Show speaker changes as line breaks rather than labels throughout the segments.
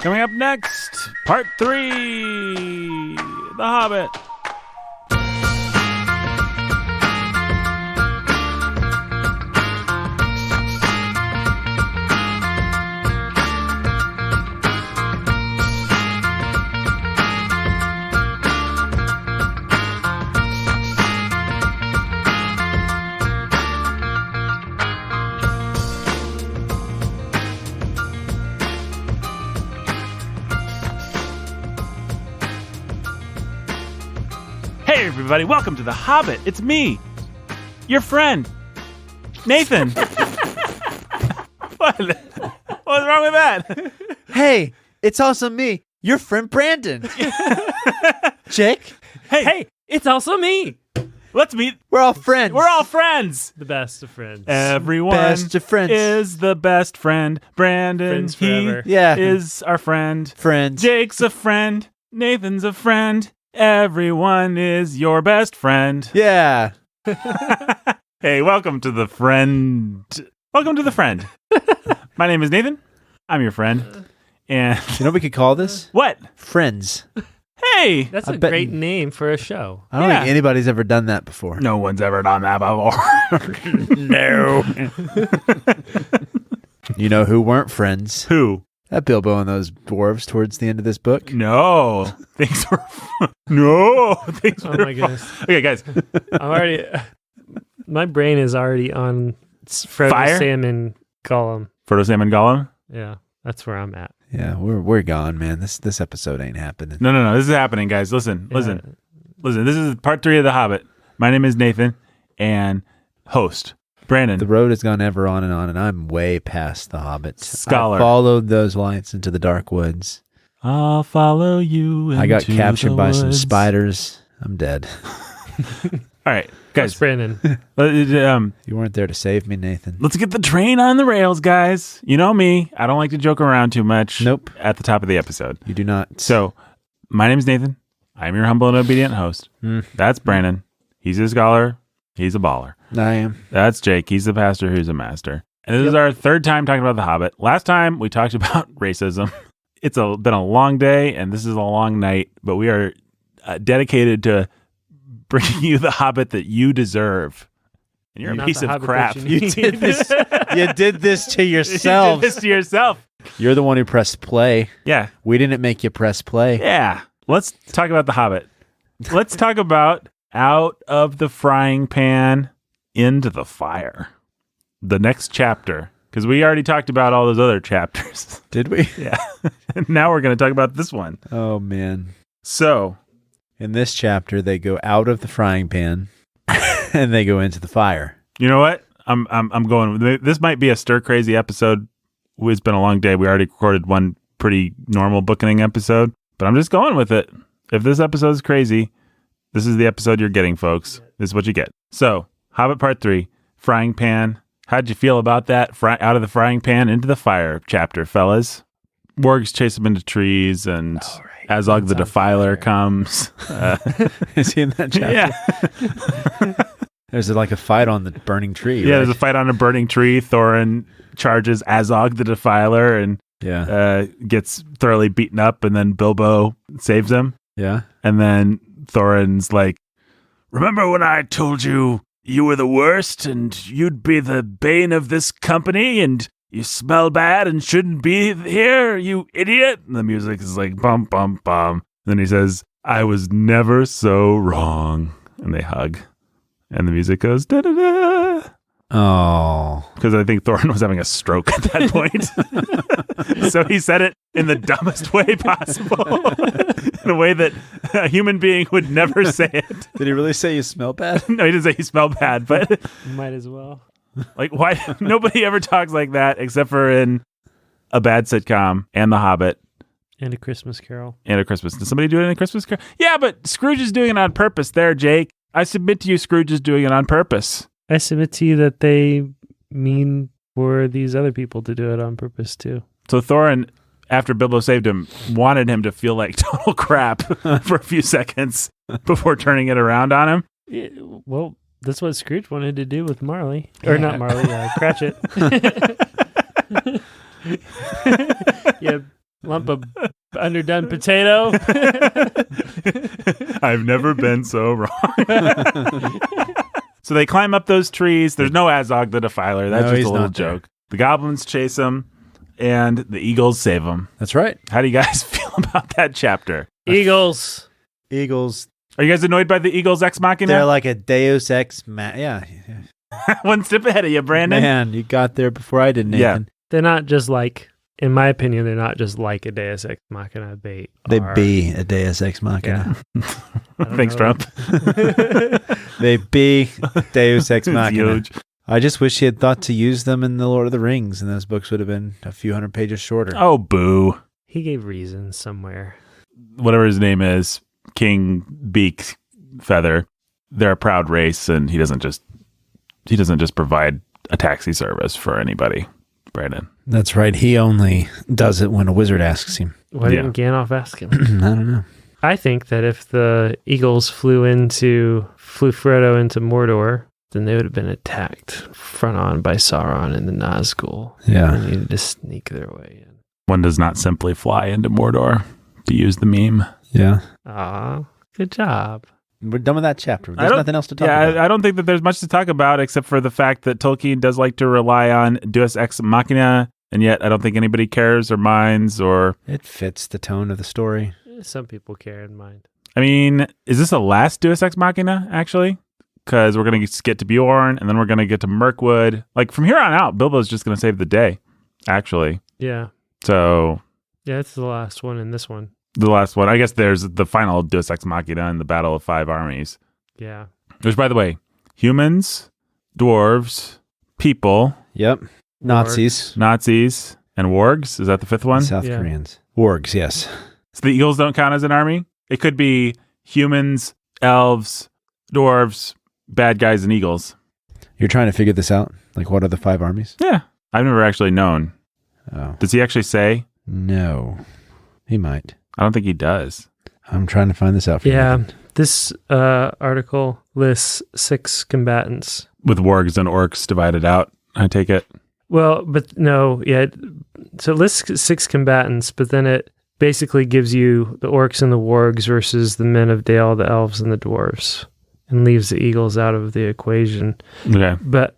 Coming up next, part 3, The Hobbit. Hey everybody, welcome to The Hobbit. It's me, your friend, Nathan. What? What's wrong with that?
Hey, it's also me, your friend Brandon. Jake,
Hey, it's also me.
Let's meet.
we're all friends.
We're all friends.
The best of friends.
Everyone
Best of friends.
is the best friend. Brandon,
Friends forever.
Yeah.
is our friend.
friends.
Jake's a friend. Nathan's a friend. Everyone is your best friend.
Yeah.
Hey, welcome to the friend. Welcome to the friend. My name is Nathan. I'm your friend. And
You know what we could call this?
what?
Friends.
Hey,
That's
I
a
bet-
great name for a show.
I don't
Yeah.
think anybody's ever done that before.
no one's ever done that before. No.
You know who weren't friends?
Who?
That Bilbo and those dwarves towards the end of this book.
No. Things were. No. Things
Oh
were.
my goodness.
Okay, guys.
I'm already. My brain is already on Frodo,
Fire?
Sam, and Gollum.
Frodo, Sam, and Gollum.
Yeah, that's where I'm at.
Yeah, we're gone, man. This episode ain't happening.
No. This is happening, guys. Listen.
Yeah.
This is part 3 of The Hobbit. My name is Nathan, and host Brandon.
The road has gone ever on, and I'm way past the Hobbit.
Scholar.
I followed those lights into the dark woods.
I'll follow you.
I got
into
captured
the
by some
woods.
spiders. I'm dead.
All right,
Guys,
guys.
Brandon.
You weren't there to save me, Nathan.
Let's get the train on the rails, guys. You know me. I don't like to joke around too much.
Nope.
At the top of the episode.
You do not.
So, my name is Nathan. I'm your humble and obedient host. That's Brandon. He's a scholar. He's a baller.
I am.
That's Jake. He's the pastor who's a master. And this is our third time talking about The Hobbit. Last time we talked about racism. It's been a long day, and this is a long night, but we are dedicated to bringing you The Hobbit that you deserve. And you're a
Not
piece
the
of
Hobbit
crap.
that you
You did this. You did this to
You
yourself.
did this to yourself.
You're the one who pressed play.
Yeah.
We didn't make you press play.
Yeah. Let's talk about The Hobbit. Let's talk about out of the frying pan into the fire. The next chapter. Because we already talked about all those other chapters.
Did we?
Yeah. Now we're going to talk about this one.
Oh man.
So,
In this chapter, they go out of the frying pan and they go into the fire.
you know what? I'm going. This might be a stir crazy episode. It's been a long day. We already recorded one pretty normal Bookening episode, but I'm just going with it. If this episode is crazy, this is the episode you're getting, folks. This is what you get. So, Hobbit Part 3, Frying Pan. How'd you feel about that? Out of the frying pan into the fire chapter, fellas. Wargs chase him into trees, and Azog the Defiler comes.
Is he in that chapter?
Yeah.
There's like a fight on the burning tree.
Yeah,
right?
there's a fight on a burning tree. Thorin charges Azog the Defiler and
Yeah.
gets thoroughly beaten up, and then Bilbo saves him.
Yeah.
And then Thorin's like, remember when I told you you were the worst and you'd be the bane of this company and you smell bad and shouldn't be here, you idiot? And the music is like, bum, bum, bum. And then he says, I was never so wrong. And they hug. And the music goes, da-da-da.
Oh.
Because I think Thorin was having a stroke at that point. So he said it in the dumbest way possible. In a way that a human being would never say it.
Did he really say you smell bad?
No, he didn't say he smelled bad, but
Might as well.
like, why? Nobody ever talks like that except for in a bad sitcom and The Hobbit
And A Christmas Carol.
and A Christmas. Does somebody do it in A Christmas Carol? Yeah, but Scrooge is doing it on purpose there, Jake. I submit to you Scrooge is doing it on purpose.
I submit to you that they mean for these other people to do it on purpose too.
So Thorin, after Bilbo saved him, wanted him to feel like total crap for a few seconds before turning it around on him.
Yeah, well, that's what Scrooge wanted to do with Marley. Or not Marley, Cratchit. Yeah, Lump of underdone potato.
I've never been so wrong. So they climb up those trees. There's no Azog the Defiler. That's
No,
just
he's
a little
not there.
joke. The goblins chase him, and the eagles save him.
That's right.
How do you guys feel about that chapter?
Eagles.
Eagles.
Are you guys annoyed by the eagles ex machina?
They're like a Deus Ex Yeah.
One step ahead of you, Brandon.
Man, you got there before I did, Nathan.
Yeah.
They're not just like, in my opinion, they're not just like a Deus Ex Machina. They
be a Deus Ex Machina.
Thanks,
know.
Trump.
They be Deus Ex
It's
Machina.
huge.
I just wish he had thought to use them in The Lord of the Rings, and those books would have been a few hundred pages shorter.
Oh, boo.
He gave reasons somewhere.
Whatever his name is, King Beak Feather, they're a proud race, and he doesn't just provide a taxi service for anybody, Brandon.
That's right. He only does it when a wizard asks him.
Why didn't Gandalf ask him?
I don't know.
I think that if the eagles flew Frodo into Mordor, then they would have been attacked front on by Sauron and the Nazgul.
Yeah.
They needed to sneak their way in.
One does not simply fly into Mordor, to use the meme.
Yeah.
Ah, good job.
We're done with that chapter. There's nothing else to talk about.
I don't think that there's much to talk about except for the fact that Tolkien does like to rely on Deus Ex Machina, and yet I don't think anybody cares or minds or...
It fits the tone of the story.
Some people care in mind.
I mean, is this the last Deus Ex Machina, actually? Because we're going to get to Bjorn, and then we're going to get to Mirkwood. Like, from here on out, Bilbo's just going to save the day, actually.
Yeah.
So...
Yeah, it's the last one in this one.
The last one. I guess there's the final Deus Ex Machina in the Battle of Five Armies.
Yeah.
Which, by the way, humans, dwarves, people,
Yep. Nazis.
Nazis, and wargs. Is that the fifth one?
South
Yeah.
Koreans. Wargs, yes.
So the eagles don't count as an army? It could be humans, elves, dwarves, bad guys, and eagles.
You're trying to figure this out? Like, what are the 5 armies?
Yeah. I've never actually known.
Oh.
Does he actually say?
No. He might.
I don't think he does.
I'm trying to find this out for you.
Yeah. This article lists 6 combatants.
With wargs and orcs divided out, I take it.
Well, but no, yeah. So it lists 6 combatants, but then it basically gives you the orcs and the wargs versus the men of Dale, the elves, and the dwarves, and leaves the eagles out of the equation.
Okay.
But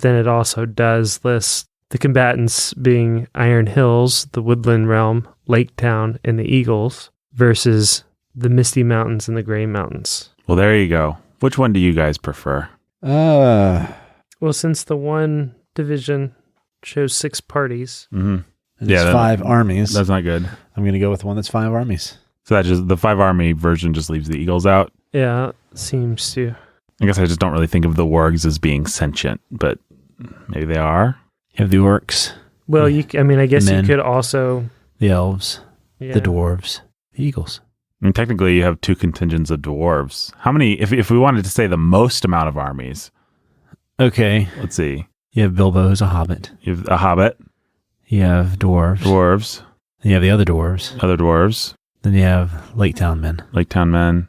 then it also does list the combatants being Iron Hills, the Woodland Realm, Lake Town, and the Eagles versus the Misty Mountains and the Gray Mountains.
Well, there you go. Which one do you guys prefer?
Well, since the one division shows 6 parties,
Mm-hmm.
It's 5 armies.
That's not good.
I'm going to go with one that's 5 armies.
So that just the 5 army version just leaves the eagles out.
yeah, seems to.
I guess I just don't really think of the wargs as being sentient, but maybe they are.
You have the orcs,
Well, I guess
Men.
you could also.
the elves,
Yeah.
the dwarves, the eagles.
I mean, technically, you have 2 contingents of dwarves. How many? If we wanted to say the most amount of armies,
Okay.
let's see.
You have Bilbo who's a hobbit.
You have a hobbit,
You have dwarves.
dwarves,
Then you have the other dwarves.
other dwarves,
Then you have Lake Town men.
Lake Town men,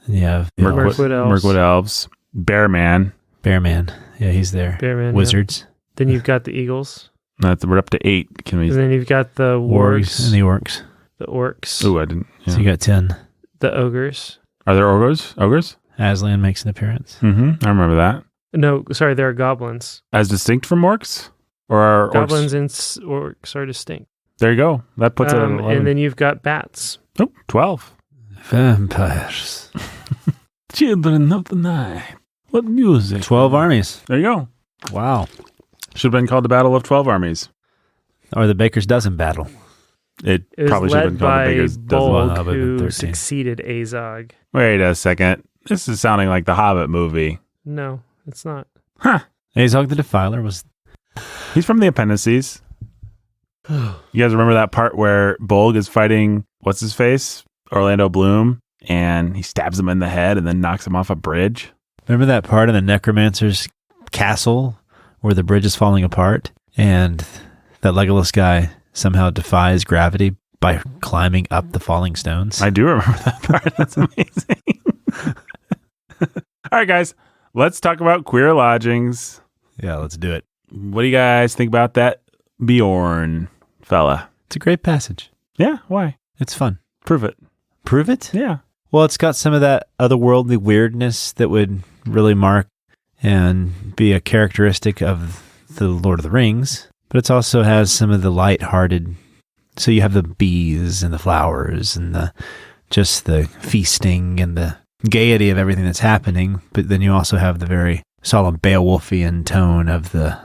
Then you have the elves.
Mirkwood elves.
Mirkwood elves, Bear Man.
Bear man. Yeah, he's there.
Bearman, yeah.
Wizards.
Then you've got the Eagles.
We're up to 8. Can
And
we?
then you've got the
Wargs
wargs,
and the orcs.
the orcs,
Oh, I didn't. Yeah.
So you got 10.
the ogres.
Are there ogres? Ogres?
Aslan makes an appearance.
Mm-hmm. I remember that.
No, sorry, there are goblins.
As distinct from orcs, or are
Goblins
orcs?
and orcs are distinct.
There you go. That puts it at 11.
And then you've got bats.
Oh, 12.
Vampires.
Children of the night. What music?
12 armies.
There you go.
Wow.
Should have been called the Battle of 12 Armies.
Or the Baker's Dozen battle.
It
It was
probably should have
led
been called the
by
Baker's Dozen.
Bolg,
Well, that would've been
who
13.
succeeded Azog.
Wait a second. This is sounding like the Hobbit movie.
No, it's not.
Huh.
Azog the Defiler was...
He's from the appendices. You guys remember that part where Bolg is fighting, what's his face? Orlando Bloom. And he stabs him in the head and then knocks him off a bridge.
Remember that part in the Necromancer's castle where the bridge is falling apart? And that Legolas guy somehow defies gravity by climbing up the falling stones?
I do remember that part. That's amazing. All right, guys. Let's talk about queer lodgings.
Yeah, let's do it.
What do you guys think about that Bjorn fella?
It's a great passage.
Yeah, why?
It's fun.
Prove it.
Prove it?
Yeah.
Well, it's got some of that otherworldly weirdness that would really mark and be a characteristic of the Lord of the Rings, but it also has some of the lighthearted. So you have the bees and the flowers and just the feasting and the gaiety of everything that's happening, but then you also have the very solemn Beowulfian tone of the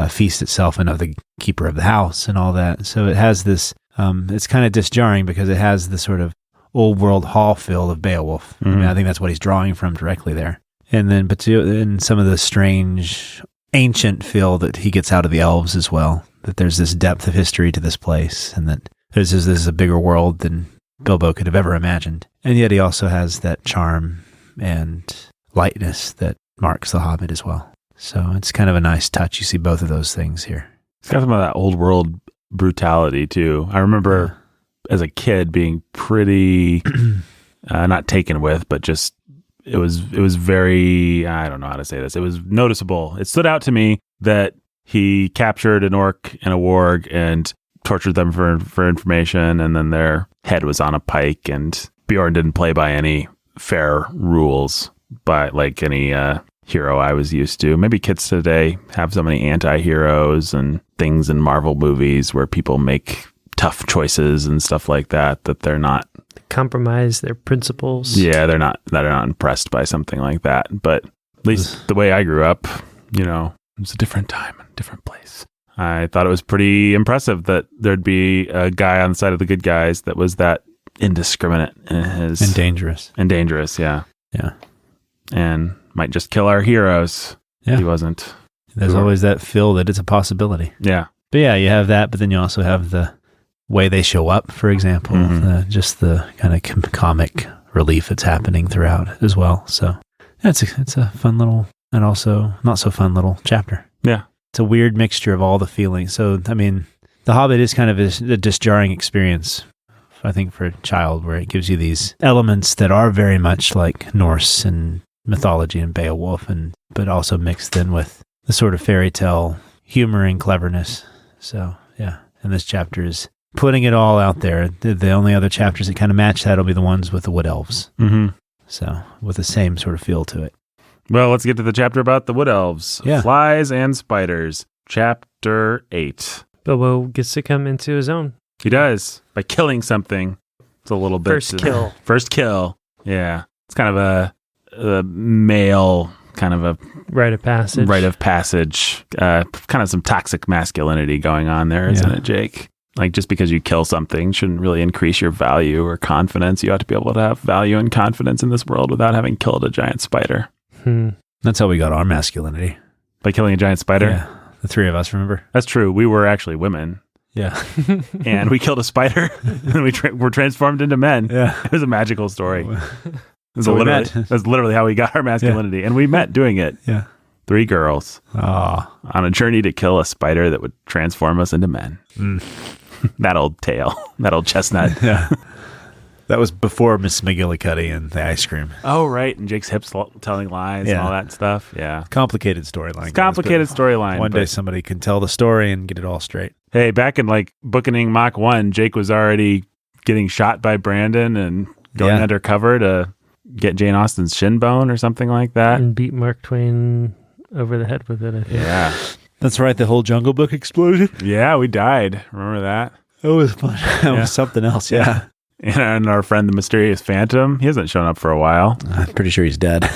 feast itself and of the keeper of the house and all that. So it has this, it's kind of disjarring because it has the sort of old world hall feel of Beowulf. I mean, I think that's what he's drawing from directly there. And then, but in some of the strange ancient feel that he gets out of the elves as well, that there's this depth of history to this place and that this is a bigger world than Bilbo could have ever imagined. And yet he also has that charm and lightness that marks The Hobbit as well. So it's kind of a nice touch. You see both of those things here.
It's got some of that old world brutality too. I remember as a kid being pretty not taken with, but just it was very, I don't know how to say this. It was noticeable. It stood out to me that he captured an orc and a warg and tortured them for information, and then their head was on a pike, and Bjorn didn't play by any fair rules, but like any hero I was used to. Maybe kids today have so many anti-heroes and things in Marvel movies where people make tough choices and stuff like that they're not
compromise their principles.
Yeah, they're not impressed by something like that. But at least the way I grew up, it was a different time, different place. I thought it was pretty impressive that there'd be a guy on the side of the good guys that was that indiscriminate in his
and dangerous.
Yeah.
Yeah.
And might just kill our heroes.
Yeah.
He wasn't.
There's always that feel that it's a possibility.
Yeah.
But yeah, you have that, but then you also have the way they show up, for example, just the kind of comic relief that's happening throughout as well. So it's a fun little, and also not so fun little chapter.
Yeah.
It's a weird mixture of all the feelings. So, I mean, The Hobbit is kind of a disjarring experience, I think, for a child, where it gives you these elements that are very much like Norse and mythology and Beowulf, but also mixed in with the sort of fairy tale humor and cleverness. So, yeah. And this chapter is putting it all out there. The only other chapters that kind of match that will be the ones with the wood elves.
Mm-hmm.
So, with the same sort of feel to it.
Well, let's get to the chapter about the wood elves.
Yeah.
Flies and spiders. Chapter 8.
Bilbo gets to come into his own.
He does, by killing something. It's a little bit... First kill. Yeah. It's kind of a male, kind of a...
Rite of passage.
Kind of some toxic masculinity going on there, isn't it, Jake? Like, just because you kill something shouldn't really increase your value or confidence. You ought to be able to have value and confidence in this world without having killed a giant spider.
That's how we got our masculinity.
By killing a giant spider?
Yeah. The three of us, remember?
That's true. We were actually women.
Yeah.
And we killed a spider and we were transformed into men.
Yeah.
It was a magical story. That's literally how we got our masculinity. Yeah. And we met doing it.
Yeah.
3 girls.
On
a journey to kill a spider that would transform us into men. That old tale. That old chestnut.
Yeah. That was before Miss McGillicuddy and the ice cream.
Oh, right. And Jake's hips telling lies and all that stuff. Yeah.
Complicated storyline.
Complicated storyline.
One day somebody can tell the story and get it all straight.
Hey, back in like Bookening Mach 1, Jake was already getting shot by Brandon and going undercover to get Jane Austen's shin bone or something like that.
And beat Mark Twain over the head with it, I think.
Yeah.
That's right. The whole Jungle Book exploded.
Yeah, we died. Remember that?
It was fun. That was something else. Yeah.
And our friend, the Mysterious Phantom, he hasn't shown up for a while.
I'm pretty sure he's dead.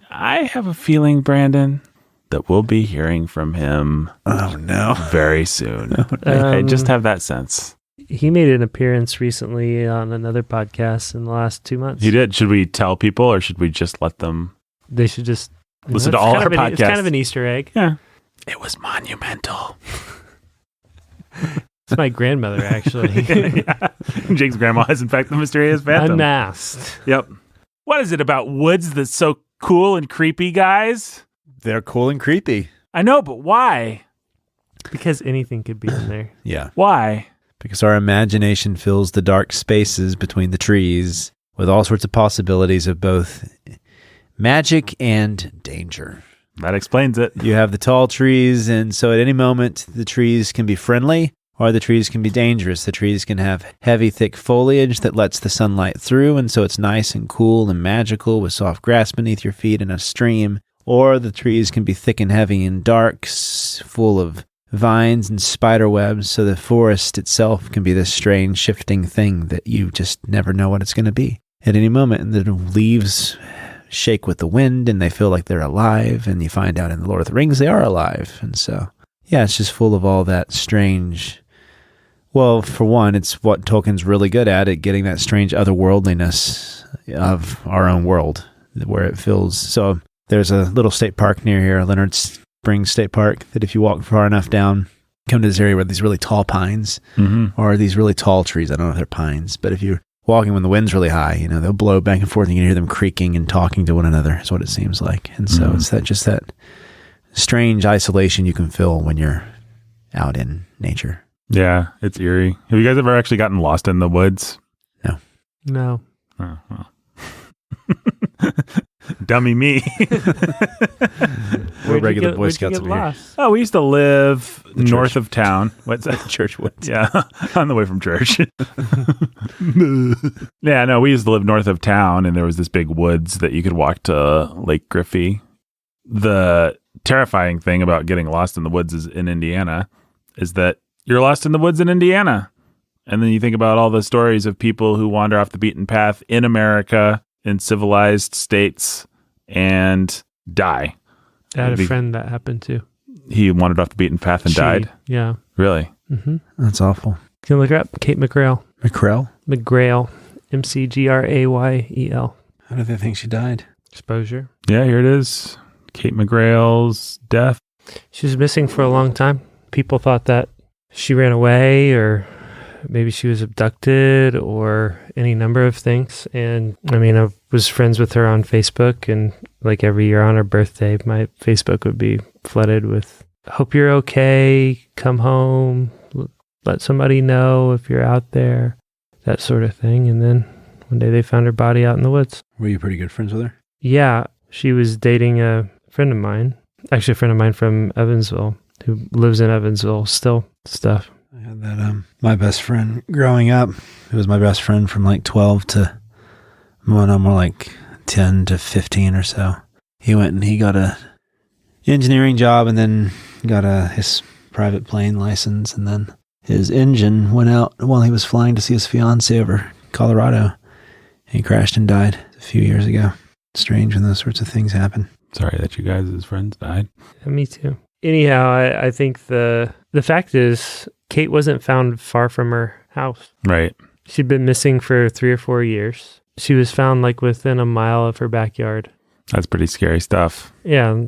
I have a feeling, Brandon, that we'll be hearing from him very soon. I just have that sense.
He made an appearance recently on another podcast in the last 2 months.
He did. Should we tell people or should we just let them?
They should just
listen to all our podcasts.
It's kind of an Easter egg.
Yeah. It was monumental.
It's my grandmother, actually.
Yeah. Jake's grandma is, in fact, the Mysterious Phantom.
Unmasked.
Yep. What is it about woods that's so cool and creepy, guys?
They're cool and creepy.
I know, but why?
Because anything could be in there.
Yeah.
Why?
Because our imagination fills the dark spaces between the trees with all sorts of possibilities of both magic and danger.
That explains it.
You have the tall trees, and so at any moment, the trees can be friendly, Or the trees can be dangerous. The trees can have heavy, thick foliage that lets the sunlight through, and so it's nice and cool and magical with soft grass beneath your feet and a stream. Or the trees can be thick and heavy and dark, full of vines and spider webs, so the forest itself can be this strange, shifting thing that you just never know what it's going to be at any moment. And the leaves shake with the wind, and they feel like they're alive, and you find out in The Lord of the Rings they are alive. And so, yeah, it's just full of all that strange... Well, for one, it's what Tolkien's really good at getting that strange otherworldliness of our own world, where it feels... So there's a little state park near here, Leonard Springs State Park, that if you walk far enough down, come to this area where these really tall pines, or these really tall trees. I don't know if they're pines, but if you're walking when the wind's really high, they'll blow back and forth, and you can hear them creaking and talking to one another, is what it seems like. And so it's that strange isolation you can feel when you're out in nature.
Yeah, it's eerie. Have you guys ever actually gotten lost in the woods?
No.
Oh, well. Dummy me.
We're regular Boy Scouts over here.
Oh, we used to live north of town. What's that?
Church woods.
Yeah, on the way from church. Yeah, no, we used to live north of town, and there was this big woods that you could walk to Lake Griffey. The terrifying thing about getting lost in the woods in Indiana is that you're lost in the woods in Indiana. And then you think about all the stories of people who wander off the beaten path in America, in civilized states, and die.
I had a friend that happened to.
He wandered off the beaten path and died?
Yeah.
Really?
Mm-hmm.
That's awful.
You can look her up. Kate McGrail.
McGrail?
McGrail. McGrail.
How do they think she died?
Exposure.
Yeah, here it is. Kate McGrail's death.
She was missing for a long time. People thought that she ran away, or maybe she was abducted, or any number of things. And I mean, I was friends with her on Facebook, and like every year on her birthday, my Facebook would be flooded with, hope you're okay, come home, let somebody know if you're out there, that sort of thing. And then one day they found her body out in the woods.
Were you pretty good friends with her?
Yeah, she was dating a friend of mine, actually a friend of mine from Evansville, who lives in Evansville still. Stuff.
I had that, my best friend growing up, it was my best friend from like 12 to, more like 10 to 15 or so. He went and he got a engineering job, and then got his private plane license, and then his engine went out while he was flying to see his fiance over Colorado. He crashed and died a few years ago. Strange when those sorts of things happen.
Sorry that you guys as friends died.
Yeah, me too. Anyhow, I think the fact is, Kate wasn't found far from her house.
Right.
She'd been missing for 3 or 4 years. She was found like within a mile of her backyard.
That's pretty scary stuff.
Yeah,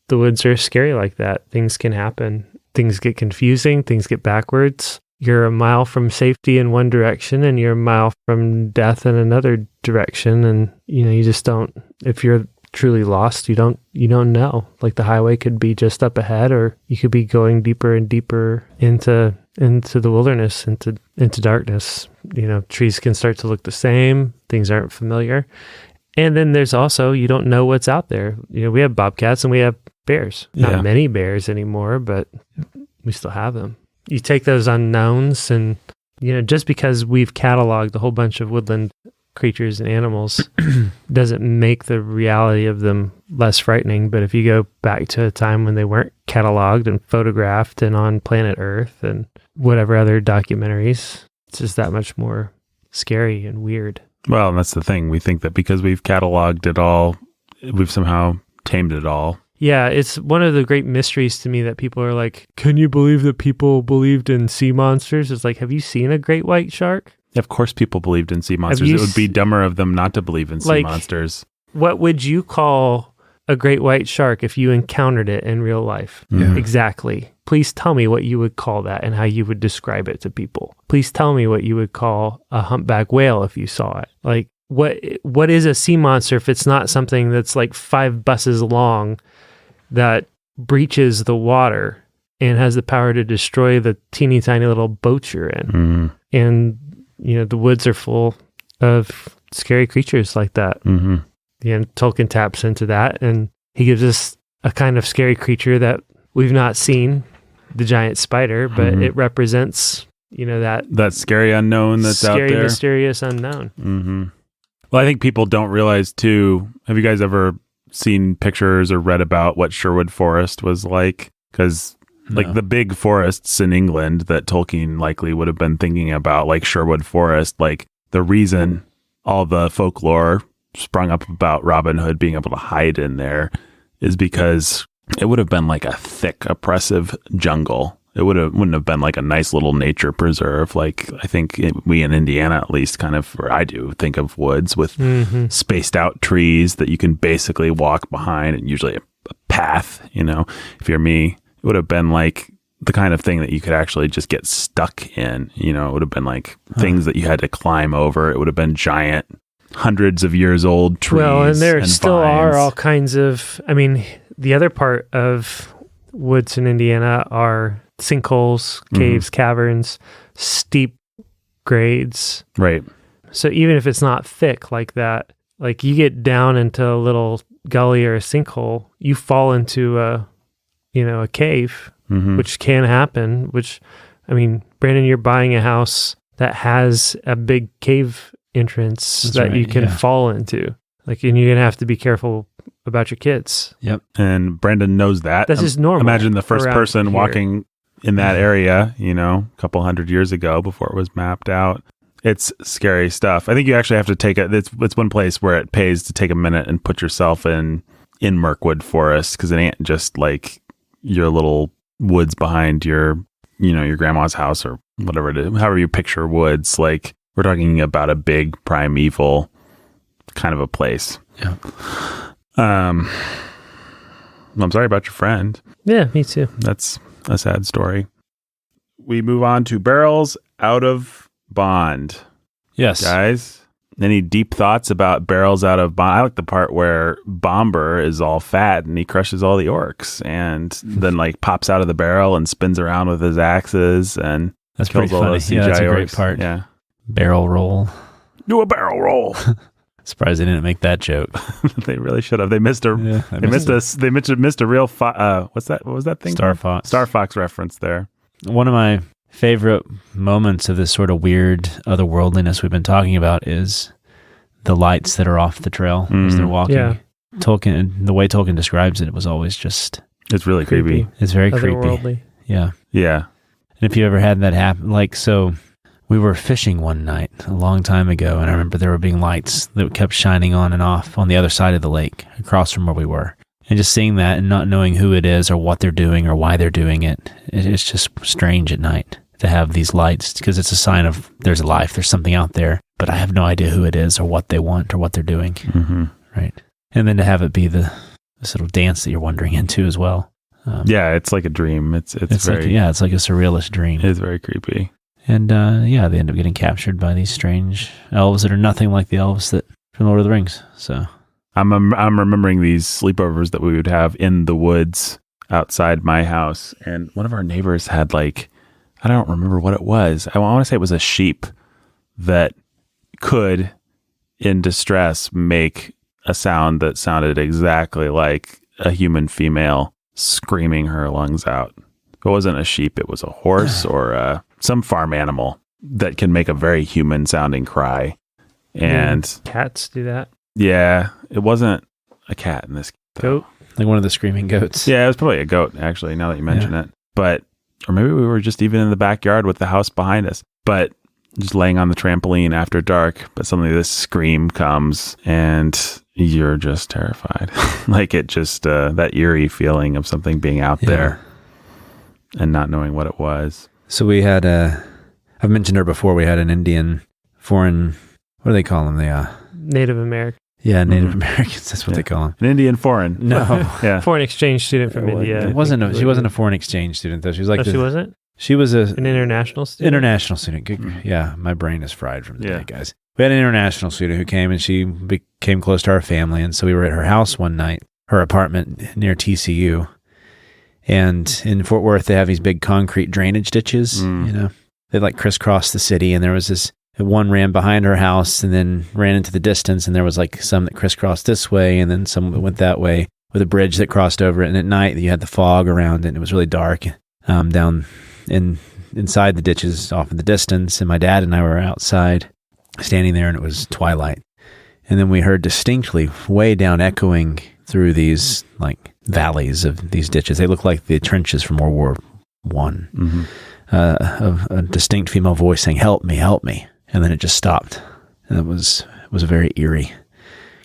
the woods are scary like that. Things can happen. Things get confusing. Things get backwards. You're a mile from safety in one direction, and you're a mile from death in another direction. And, you just don't, if you're truly lost, you don't know. Like, the highway could be just up ahead, or you could be going deeper and deeper into the wilderness, into darkness. Trees can start to look the same. Things aren't familiar. And then there's also, you don't know what's out there. We have bobcats and we have bears. Not many bears anymore, but we still have them. You take those unknowns, and just because we've cataloged a whole bunch of woodland creatures and animals doesn't make the reality of them less frightening. But if you go back to a time when they weren't cataloged and photographed and on planet Earth and whatever other documentaries, it's just that much more scary and weird.
Well, and that's the thing. We think that because we've cataloged it all, we've somehow tamed it all.
Yeah, it's one of the great mysteries to me that people are like, can you believe that people believed in sea monsters? It's like, have you seen a great white shark?
Of course people believed in sea monsters. It would be dumber of them not to believe in sea monsters.
What would you call a great white shark if you encountered it in real life?
Yeah.
Exactly. Please tell me what you would call that and how you would describe it to people. Please tell me what you would call a humpback whale if you saw it. Like, what is a sea monster if it's not something that's like 5 buses long that breaches the water and has the power to destroy the teeny tiny little boat you're in?
Mm.
And the woods are full of scary creatures like that.
Mm-hmm.
Tolkien taps into that, and he gives us a kind of scary creature that we've not seen the giant spider, but it represents, that
scary unknown that's out there.
Scary, mysterious unknown.
Mm-hmm. Well, I think people don't realize too. Have you guys ever seen pictures or read about what Sherwood Forest was like? Because like the big forests in England that Tolkien likely would have been thinking about, like Sherwood Forest, like the reason all the folklore sprung up about Robin Hood being able to hide in there is because it would have been like a thick, oppressive jungle. It wouldn't have been like a nice little nature preserve. Like I think we in Indiana, at least, kind of, or I do think of woods with spaced out trees that you can basically walk behind, and usually a path. If you're me, it would have been like the kind of thing that you could actually just get stuck in. It would have been like things that you had to climb over. It would have been giant, hundreds of years old trees.
Well, and there
and
still
vines.
are all kinds of. I mean, the other part of woods in Indiana are sinkholes, caves, caverns, steep grades.
Right.
So even if it's not thick like that, like you get down into a little gully or a sinkhole, you fall into a cave, which can happen, which, I mean, Brandon, you're buying a house that has a big cave entrance you can fall into. Like, and you're going to have to be careful about your kids.
Yep.
And Brandon knows that.
That's just normal.
Imagine the first person
here.
walking in that area, a couple hundred years ago before it was mapped out. It's scary stuff. I think you actually have to take it's one place where it pays to take a minute and put yourself in Mirkwood Forest, because it ain't just like your little woods behind your grandma's house or whatever it is, however you picture woods. Like, we're talking about a big primeval kind of a place.
Yeah.
I'm sorry about your friend.
Yeah, me too.
That's a sad story. We move on to Barrels Out of Bond.
Yes.
Guys, any deep thoughts about Barrels Out of Bond? I like the part where Bomber is all fat and he crushes all the orcs and then like pops out of the barrel and spins around with his axes and
that's
kills
pretty
all
funny.
those CGI
Yeah, that's a great
orcs.
part.
Yeah.
Barrel roll.
Do a barrel roll.
Surprised they didn't make that joke.
They really should have. They missed a real what's that? What was that thing?
Star Fox.
Star Fox reference there.
One of my favorite moments of this sort of weird otherworldliness we've been talking about is the lights that are off the trail as they're walking.
Yeah.
Tolkien, the way Tolkien describes it was always just...
It's really creepy.
It's very creepy.
Otherworldly.
Yeah.
Yeah.
And if you ever had that happen, like, so we were fishing one night a long time ago, and I remember there were being lights that kept shining on and off on the other side of the lake across from where we were. And just seeing that and not knowing who it is or what they're doing or why they're doing it, it's just strange at night to have these lights, because it's a sign of there's a life, there's something out there, but I have no idea who it is or what they want or what they're doing.
Mm-hmm.
Right. And then to have it be this little dance that you're wandering into as well.
Yeah, it's like a dream. It's very...
Like, it's like a surrealist dream.
It's very creepy.
And they end up getting captured by these strange elves that are nothing like the elves that from Lord of the Rings. So
I'm remembering these sleepovers that we would have in the woods outside my house, and one of our neighbors had like, I don't remember what it was. I want to say it was a sheep that could, in distress, make a sound that sounded exactly like a human female screaming her lungs out. If it wasn't a sheep, it was a horse or some farm animal that can make a very human sounding cry. And
cats do that.
Yeah, it wasn't a cat in this.
Goat?
Like one of the screaming goats.
Yeah, it was probably a goat, actually, now that you mention it. But, or maybe we were just even in the backyard with the house behind us. But just laying on the trampoline after dark, but suddenly this scream comes and you're just terrified. Like it just, that eerie feeling of something being out there and not knowing what it was.
So we had I've mentioned her before, we had an Indian foreign, what do they call them?
Native American.
Yeah, Native Americans, that's what they call them.
An Indian foreign.
No.
Yeah.
Foreign exchange student from India.
She wasn't a foreign exchange student though. She was like
she wasn't?
She was
an international student?
International student. Good. Yeah, my brain is fried from the day, guys. We had an international student who came, and she became close to our family, and so we were at her house one night, her apartment near TCU. And in Fort Worth, they have these big concrete drainage ditches, They like crisscross the city, and there was this one ran behind her house and then ran into the distance, and there was like some that crisscrossed this way, and then some that went that way with a bridge that crossed over it. And at night, you had the fog around it, and it was really dark. down inside the ditches off in the distance, and my dad and I were outside standing there, and it was twilight. And then we heard distinctly way down echoing through these like valleys of these ditches. They look like the trenches from World War One.
Mm-hmm.
A distinct female voice saying, "Help me, help me." And then it just stopped. And it was very eerie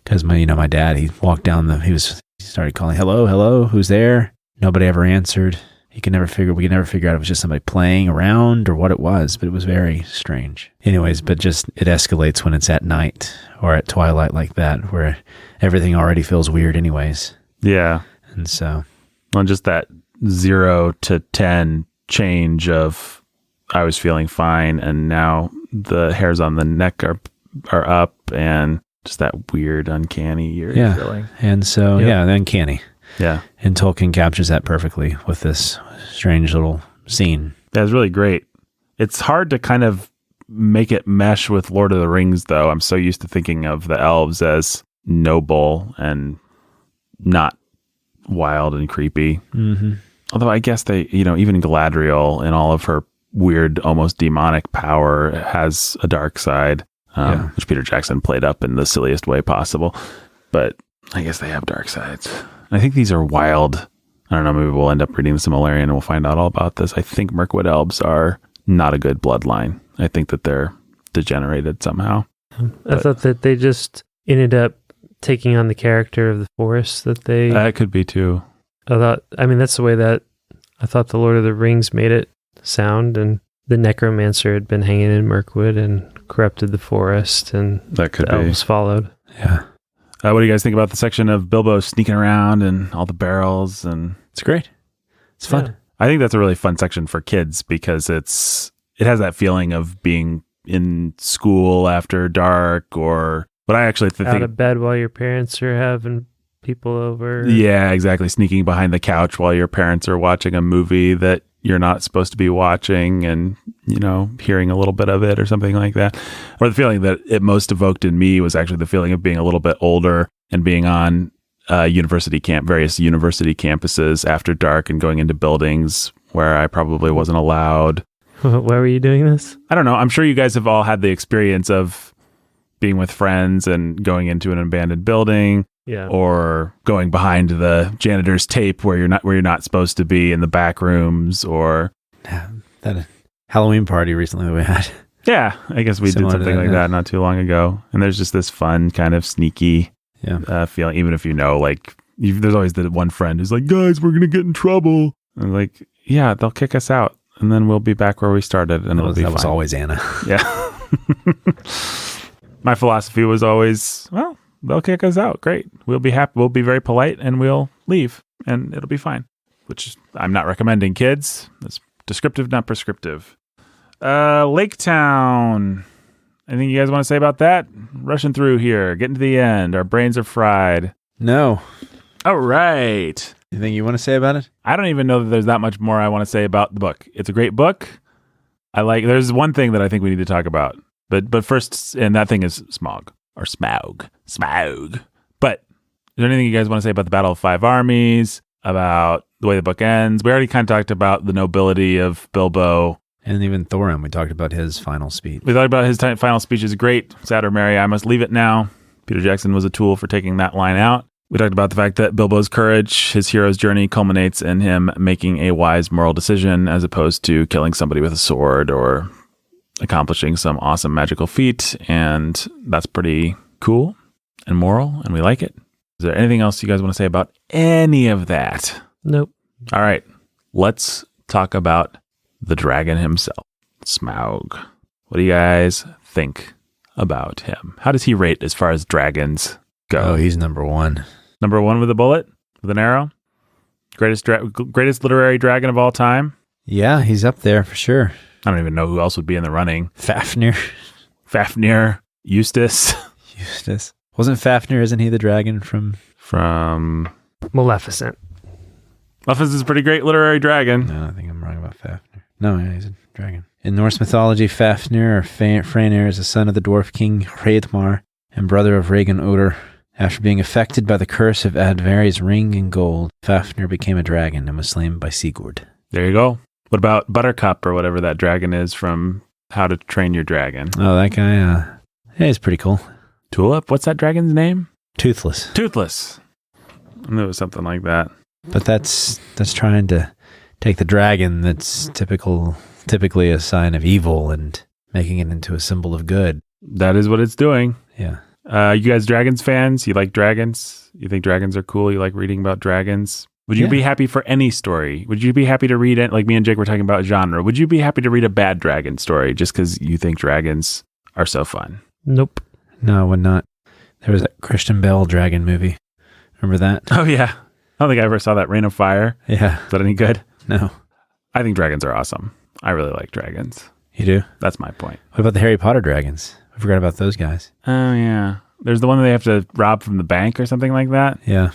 because my dad, he walked down he started calling, "Hello, hello, who's there?" Nobody ever answered. We could never figure out if it was just somebody playing around or what it was, but it was very strange. Anyways, but just it escalates when it's at night or at twilight like that, where everything already feels weird anyways.
Yeah.
And so,
well, just that 0 to 10 change of I was feeling fine and now the hairs on the neck are up, and just that weird, uncanny eerie feeling.
And so, uncanny.
Yeah.
And Tolkien captures that perfectly with this strange little scene.
That's really great. It's hard to kind of make it mesh with Lord of the Rings, though. I'm so used to thinking of the elves as noble and not wild and creepy.
Mm-hmm.
Although I guess they, even Galadriel in all of her weird, almost demonic power has a dark side, which Peter Jackson played up in the silliest way possible. But I guess they have dark sides. I think these are wild. I don't know, maybe we'll end up reading the Silmarillion and we'll find out all about this. I think Mirkwood elves are not a good bloodline. I think that they're degenerated somehow.
I thought that they just ended up taking on the character of the forest that they...
That could be too.
That's the way that I thought the Lord of the Rings made it sound, and the necromancer had been hanging in Mirkwood and corrupted the forest, and
that could
the elves followed.
Yeah.
What do you guys think about the section of Bilbo sneaking around and all the barrels? And
it's great. It's fun.
Yeah.
I think that's a really fun section for kids because it has that feeling of being in school after dark, or what I actually think
out of bed while your parents are having people over.
Yeah, exactly. Sneaking behind the couch while your parents are watching a movie that you're not supposed to be watching, and hearing a little bit of it or something like that. Or the feeling that it most evoked in me was actually the feeling of being a little bit older and being on various university campuses after dark and going into buildings where I probably wasn't allowed.
Why were you doing this?
I don't know. I'm sure you guys have all had the experience of being with friends and going into an abandoned building.
Yeah.
Or going behind the janitor's tape where you're not supposed to be in the back rooms, or
that Halloween party recently that we had.
Yeah, I guess we did something like that not too long ago. And there's just this fun kind of sneaky feeling, even if there's always the one friend who's like, "Guys, we're gonna get in trouble." And like, yeah, they'll kick us out, and then we'll be back where we started, and it'll be fine.
That was always Anna.
Yeah. My philosophy was always, well, they'll kick us out. Great. We'll be happy. We'll be very polite and we'll leave and it'll be fine. Which I'm not recommending, kids. That's descriptive, not prescriptive. Lake Town. Anything you guys want to say about that? Rushing through here. Getting to the end. Our brains are fried.
No.
All right.
Anything you want to say about it?
I don't even know that there's that much more I want to say about the book. It's a great book. There's one thing that I think we need to talk about. But first, and that thing is Smaug. Or Smaug. But is there anything you guys want to say about the Battle of Five Armies, about the way the book ends? We already kind of talked about the nobility of Bilbo.
And even Thorin, we talked about his final speech.
We talked about his final speech is great. Sad or merry, I must leave it now. Peter Jackson was a tool for taking that line out. We talked about the fact that Bilbo's courage, his hero's journey, culminates in him making a wise moral decision as opposed to killing somebody with a sword or accomplishing some awesome magical feat, and that's pretty cool and moral, and we like it. Is there anything else you guys want to say about any of that?
Nope.
All right, let's talk about the dragon himself, Smaug. What do you guys think about him? How does he rate as far as dragons go?
Oh, he's number one.
Number one with a bullet, with an arrow? Greatest literary dragon of all time?
Yeah, he's up there for sure.
I don't even know who else would be in the running.
Fafnir.
Eustace.
Wasn't Fafnir, isn't he the dragon from
Maleficent?
Maleficent's a pretty great literary dragon.
No, I think I'm wrong about Fafnir. No, yeah, he's a dragon. In Norse mythology, Fafnir, or Freyr, is the son of the dwarf king Hreidmar and brother of Regin Odr. After being affected by the curse of Advari's ring and gold, Fafnir became a dragon and was slain by Sigurd.
There you go. What about Buttercup or whatever that dragon is from How to Train Your Dragon?
Oh, that guy, yeah, he's pretty cool.
Tulip? What's that dragon's name?
Toothless.
Toothless. I knew it was something like that.
But that's trying to take the dragon that's typically a sign of evil and making it into a symbol of good.
That is what it's doing.
Yeah.
You guys dragons fans? You like dragons? You think dragons are cool? You like reading about dragons? Would you be happy for any story? Would you be happy to read it? Like me and Jake were talking about genre. Would you be happy to read a bad dragon story just because you think dragons are so fun?
Nope.
No, I would not. There was that Christian Bale dragon movie. Remember that?
Oh, yeah. I don't think I ever saw that. Rain of Fire.
Yeah.
Is that any good?
No.
I think dragons are awesome. I really like dragons.
You do?
That's my point.
What about the Harry Potter dragons? I forgot about those guys.
Oh, yeah. There's the one that they have to rob from the bank or something like that.
Yeah.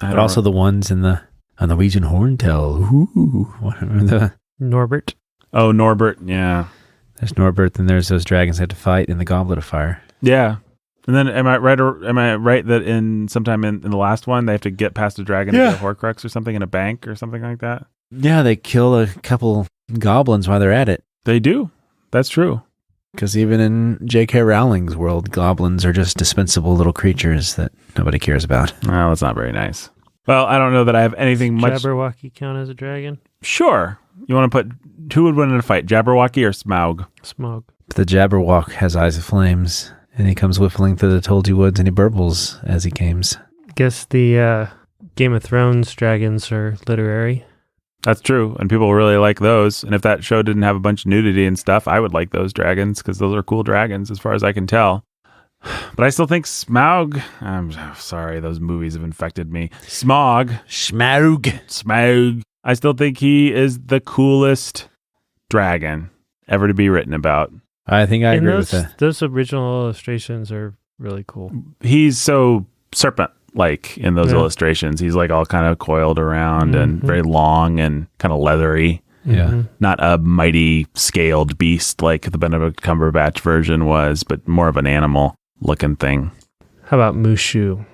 But also the ones in the Norwegian Horntail. Ooh.
Norbert.
Oh, Norbert. Yeah.
There's Norbert, then there's those dragons that have to fight in the Goblet of Fire.
Yeah. And then am I right that in sometime in the last one they have to get past a dragon to get a Horcrux or something in a bank or something like that?
Yeah, they kill a couple goblins while they're at it.
They do. That's true.
Because even in J.K. Rowling's world, goblins are just dispensable little creatures that nobody cares about.
Well, that's not very nice. Well, I don't know that I have anything much.
Jabberwocky count as a dragon?
Sure. You want to put who would win in a fight, Jabberwocky or Smaug?
Smaug.
But the Jabberwock has eyes of flames, and he comes whiffling through the Tulgey Woods, and he burbles as he games.
Guess the Game of Thrones dragons are literary.
That's true, and people really like those. And if that show didn't have a bunch of nudity and stuff, I would like those dragons because those are cool dragons as far as I can tell. But I still think Smaug... I'm sorry, those movies have infected me. Smaug. I still think he is the coolest dragon ever to be written about.
I think I agree with that.
Those original illustrations are really cool.
He's so serpent-like in those illustrations. He's like all kind of coiled around and very long and kind of leathery.
Yeah.
Not a mighty scaled beast like the Benedict Cumberbatch version was, but more of an animal-looking thing.
How about Mushu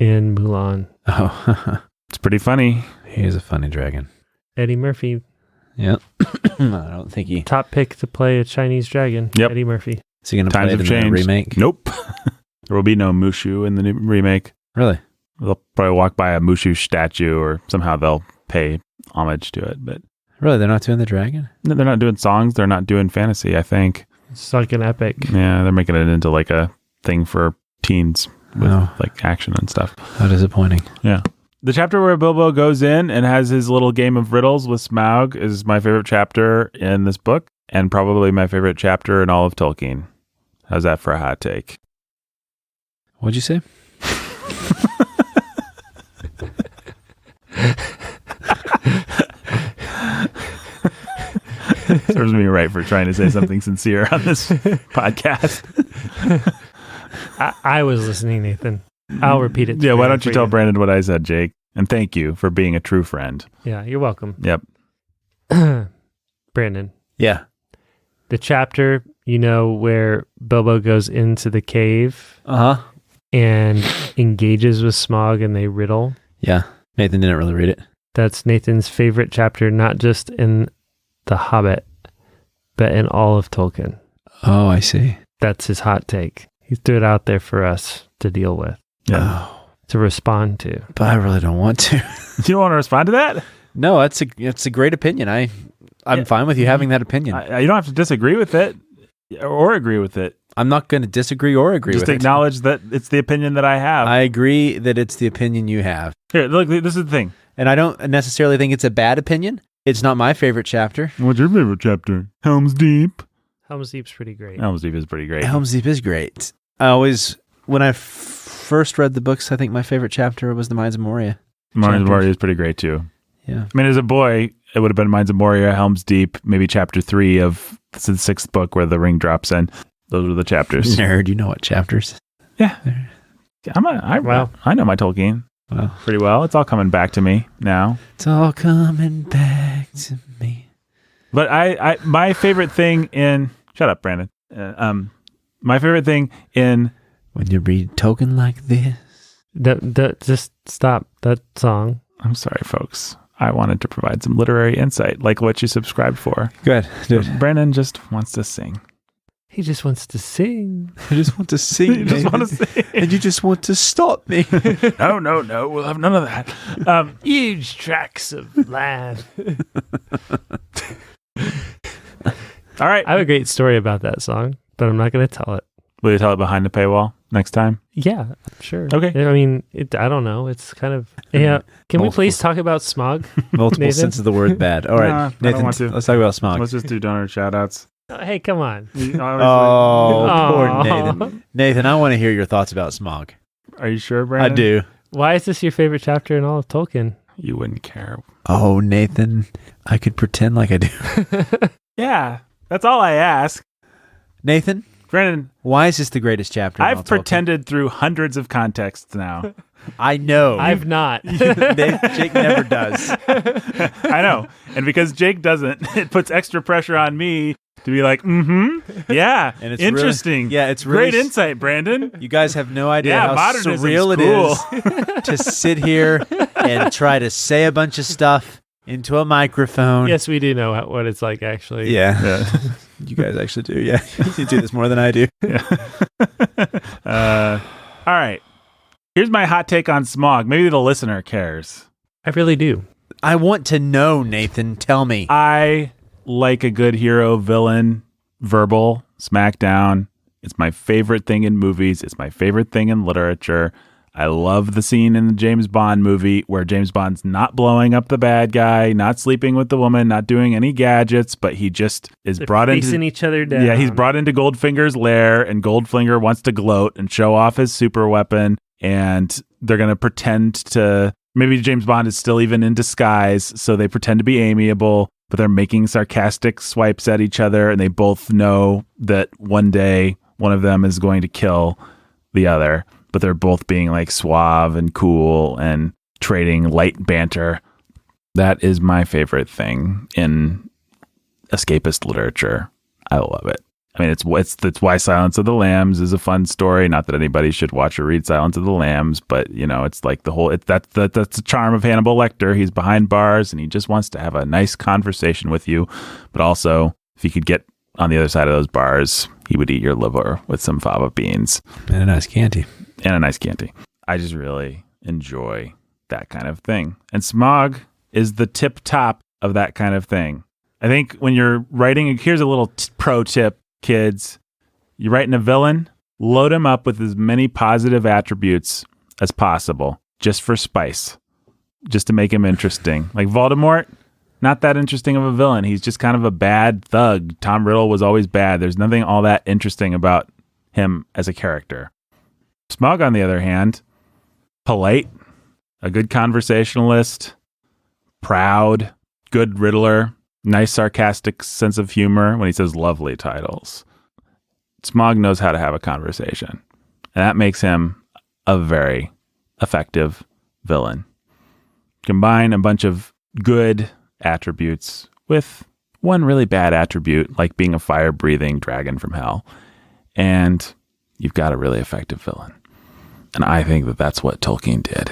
in Mulan?
Oh,
it's pretty funny.
He is a funny dragon.
Eddie Murphy.
Yep. I don't think he...
Top pick to play a Chinese dragon.
Yep.
Eddie Murphy.
Is he going to play it in the remake?
Nope. There will be no Mushu in the new remake.
Really?
They'll probably walk by a Mushu statue or somehow they'll pay homage to it. But
really, they're not doing the dragon?
No, they're not doing songs. They're not doing fantasy, I think.
It's like an epic.
Yeah, they're making it into like a thing for teens with like action and stuff.
How disappointing.
Yeah. The chapter where Bilbo goes in and has his little game of riddles with Smaug is my favorite chapter in this book and probably my favorite chapter in all of Tolkien. How's that for a hot take?
What'd you say?
Serves me right for trying to say something sincere on this podcast.
I was listening, Nathan. I'll repeat it.
Yeah, why don't you tell Brandon what I said, Jake? And thank you for being a true friend.
Yeah, you're welcome.
Yep.
Brandon.
Yeah.
The chapter, where Bilbo goes into the cave and engages with Smaug and they riddle.
Yeah. Nathan didn't really read it.
That's Nathan's favorite chapter, not just in The Hobbit, but in all of Tolkien.
Oh, I see.
That's his hot take. He threw it out there for us to deal with.
Yeah.
To respond to.
But I really don't want to.
You don't want to respond to that?
No, it's a great opinion. I'm fine with you having that opinion.
You don't have to disagree with it or agree with it.
I'm not going to disagree or agree with it.
Just acknowledge that it's the opinion that I have.
I agree that it's the opinion you have.
Here, look, this is the thing.
And I don't necessarily think it's a bad opinion. It's not my favorite chapter.
What's your favorite chapter? Helm's Deep?
Helm's Deep's pretty great.
Helm's Deep is pretty great.
Helm's Deep is great. When I first read the books, I think my favorite chapter was the Mines of Moria.
Mines of Moria is pretty great too.
Yeah.
I mean, as a boy, it would have been Mines of Moria, Helm's Deep, maybe chapter 3 of the 6th book where the ring drops in. Those were the chapters.
Nerd, you know what chapters?
Yeah. I know my Tolkien pretty well. It's all coming back to me now.
It's all coming back to me.
But my favorite thing in... Shut up, Brandon. My favorite thing in...
When you read Tolkien like this.
Just stop that song.
I'm sorry, folks. I wanted to provide some literary insight, like what you subscribed for.
Good.
Brandon just wants to sing.
He just wants to sing.
I just want to sing.
You just want to sing.
And you just want to stop me.
No. We'll have none of that.
Huge tracts of land.
All right.
I have a great story about that song, but I'm not going to tell it.
Will you tell it behind the paywall next time?
Yeah, sure.
Okay.
I mean, I don't know. It's kind of... Yeah. Can we please talk about smog?
Multiple
Nathan?
senses of the word bad. All right,
Nah, I
Nathan,
don't want to.
let's talk about smog.
Let's just do donor shout-outs.
Hey, come on.
Oh, poor
Aw.
Nathan. Nathan, I want to hear your thoughts about smog.
Are you sure, Brandon?
I do.
Why is this your favorite chapter in all of Tolkien?
You wouldn't care.
Oh, Nathan, I could pretend like I do.
Yeah, that's all I ask.
Nathan,
Brandon,
why is this the greatest chapter? in all
I've
Tolkien?
pretended through hundreds of contexts now.
I know.
I've not.
Jake never does.
I know. And because Jake doesn't, it puts extra pressure on me to be like, yeah,
And it's
interesting.
Really, it's really,
great insight, Brandon.
You guys have no idea
Yeah,
how
modernism's
surreal
cool.
it is to sit here and try to say a bunch of stuff into a microphone.
Yes, we do know what it's like, actually.
Yeah. You guys actually do. Yeah. You do this more than I do.
All right. Here's my hot take on smog. Maybe the listener cares.
I really do.
I want to know, Nathan. Tell me.
I like a good hero villain verbal smackdown. It's my favorite thing in movies. It's my favorite thing in literature. I love the scene in the James Bond movie where James Bond's not blowing up the bad guy, not sleeping with the woman, not doing any gadgets, but he just is brought into
facing each other down.
Yeah, he's brought into Goldfinger's lair, and Goldfinger wants to gloat and show off his super weapon, and they're going to pretend to... Maybe James Bond is still even in disguise, so they pretend to be amiable, but they're making sarcastic swipes at each other, and they both know that one day one of them is going to kill the other, but they're both being like suave and cool and trading light banter. That is my favorite thing in escapist literature. I love it. I mean, it's why Silence of the Lambs is a fun story. Not that anybody should watch or read Silence of the Lambs, but you know, it's like the whole. That's the charm of Hannibal Lecter. He's behind bars and he just wants to have a nice conversation with you. But also, if he could get on the other side of those bars, he would eat your liver with some fava beans
And a nice candy.
I just really enjoy that kind of thing. And smog is the tip top of that kind of thing. I think when you're writing, here's a little pro tip, kids. You're writing a villain, load him up with as many positive attributes as possible, just for spice, just to make him interesting. Like Voldemort, not that interesting of a villain. He's just kind of a bad thug. Tom Riddle was always bad. There's nothing all that interesting about him as a character. Smog, on the other hand, polite, a good conversationalist, proud, good riddler, nice sarcastic sense of humor when he says lovely titles. Smog knows how to have a conversation, and that makes him a very effective villain. Combine a bunch of good attributes with one really bad attribute, like being a fire-breathing dragon from hell, and you've got a really effective villain. And I think that that's what Tolkien did.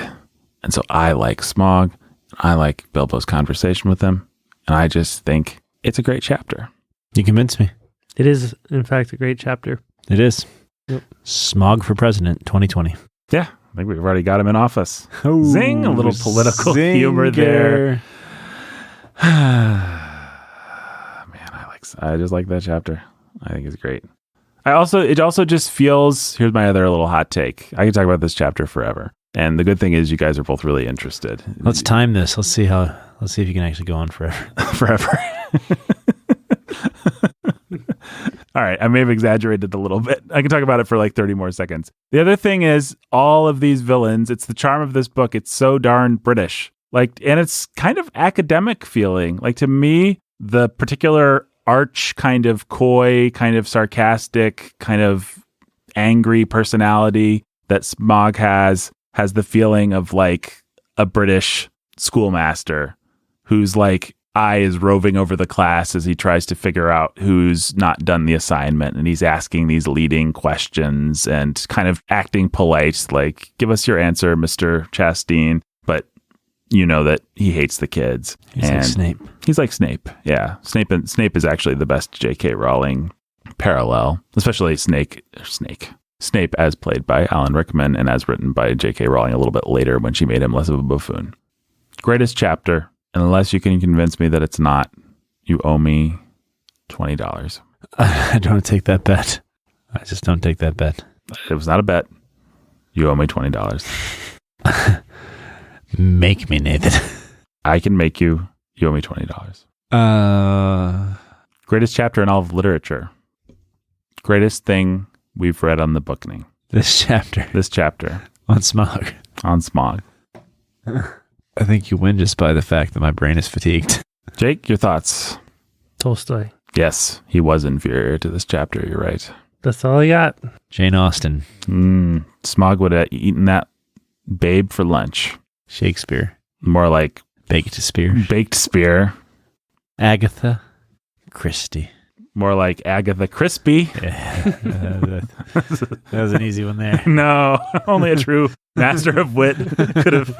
And so I like Smog. I like Bilbo's conversation with him. And I just think it's a great chapter.
You convinced me.
It is, in fact, a great chapter.
It is.
Yep.
Smog for president 2020.
Yeah, I think we've already got him in office. Zing, a little political humor there. Man, I just like that chapter. I think it's great. It also just feels, here's my other little hot take. I can talk about this chapter forever. And the good thing is you guys are both really interested.
Let's time this. Let's see if you can actually go on forever.
Forever. All right. I may have exaggerated a little bit. I can talk about it for like 30 more seconds. The other thing is all of these villains, it's the charm of this book. It's so darn British. And it's kind of academic feeling. Like to me, the particular arch kind of coy, kind of sarcastic, kind of angry personality that Smog has the feeling of like a British schoolmaster whose like eye is roving over the class as he tries to figure out who's not done the assignment, and he's asking these leading questions and kind of acting polite, like, give us your answer, Mr. Chastain. But you know that he hates the kids.
He's like Snape.
He's like Snape. Yeah. Snape is actually the best J.K. Rowling parallel, especially Snape as played by Alan Rickman and as written by J.K. Rowling a little bit later when she made him less of a buffoon. Greatest chapter. And unless you can convince me that it's not, you owe me $20.
I don't take that bet. I just don't take that bet.
It was not a bet. You owe me $20.
Make me, Nathan.
I can make you. You owe me $20. Greatest chapter in all of literature. Greatest thing we've read on the Bookening.
This chapter. On smog.
On smog.
I think you win just by the fact that my brain is fatigued.
Jake, your thoughts?
Tolstoy.
Yes, he was inferior to this chapter. You're right.
That's all I got.
Jane Austen.
Smog would have eaten that babe for lunch.
Shakespeare.
More like
baked spear. Agatha Christie.
More like Agatha Crispy.
Yeah, that was an easy one there.
No, only a true master of wit could have.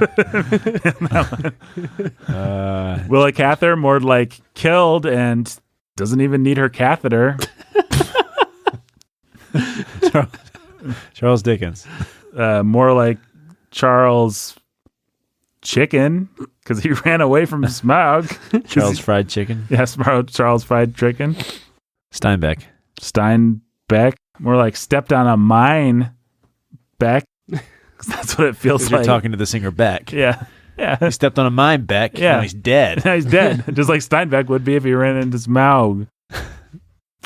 Willa Cather, more like killed and doesn't even need her catheter.
Charles Dickens.
More like Charles Chicken, because he ran away from Smaug.
Charles Fried Chicken.
Yes, Charles Fried Chicken.
Steinbeck.
More like stepped on a mine. Beck. That's what it feels like.
You're talking to the singer Beck.
Yeah.
He stepped on a mine, Beck.
Yeah.
Now he's dead.
Now he's dead. Just like Steinbeck would be if he ran into Smaug.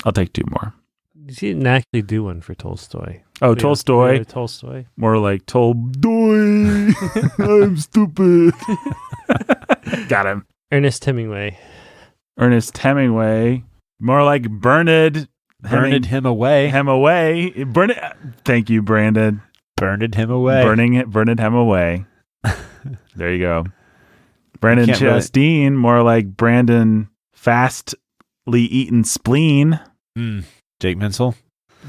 I'll take two more.
You didn't actually do one for Tolstoy.
Oh, Tolstoy.
Yeah, Tolstoy.
More like Tolstoy. I'm stupid. Got him.
Ernest Hemingway.
More like Bernard.
Burned him away.
Thank you, Brandon.
Burned him away.
Burned him away. There you go. Brandon Chasteen. More like Brandon Fastly Eaten Spleen.
Jake Menzel.